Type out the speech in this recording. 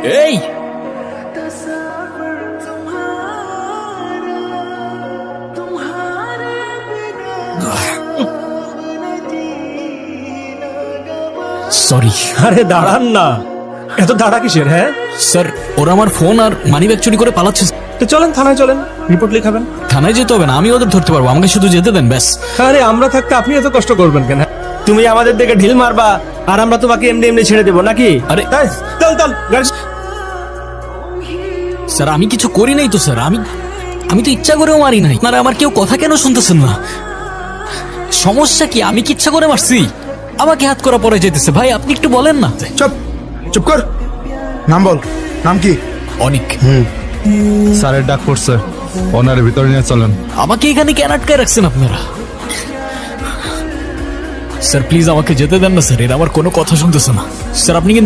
এই সরি। আরে দাঁড়ান না, এত দাঁড়া কিসের? হ্যাঁ স্যার, ওরা আমার ফোন আর মানিব্যাগ চুরি করে পালাচ্ছে। তো চলেন থানায়, চলেন রিপোর্ট লিখাবেন। থানায় যেতে হবে না, আমি ওদের ধরতে পারবো, আমাকে শুধু যেতে দেন ব্যাস। আরে আমরা থাকতে আপনি এত কষ্ট করবেন কেন? তুমি আমাদের দিকে ঢিল মারবা আর আমরা তোমাকে এমনি এমনি ছেড়ে দেবো নাকি? আরে তাই চল চল গাড়ি। স্যার আমি কিছু করি নাই তো স্যার, আমি তো ইচ্ছা করেও মারি নাই। আপনারা আমার কেউ কথা কেন শুনতেছেন না? সমস্যা কি? আমি কি ইচ্ছা করে মারছি? আমাকে হাত করা পরে যেতেছে। ভাই আপনি একটু বলেন না। চুপ চুপ কর। নাম বল, নাম কি? অনেক। স্যারের ডাক পড়ছে, ওনার ভিতরে নিয়ে চলেন। আমাকে এখানে কেন আটকায় রাখছেন আপনারা? স্যার প্লিজ আমাকে যেতে দেন না স্যার, এরা আমার কোনো কথা শুনতেছে না। স্যার আপনি কিন্তু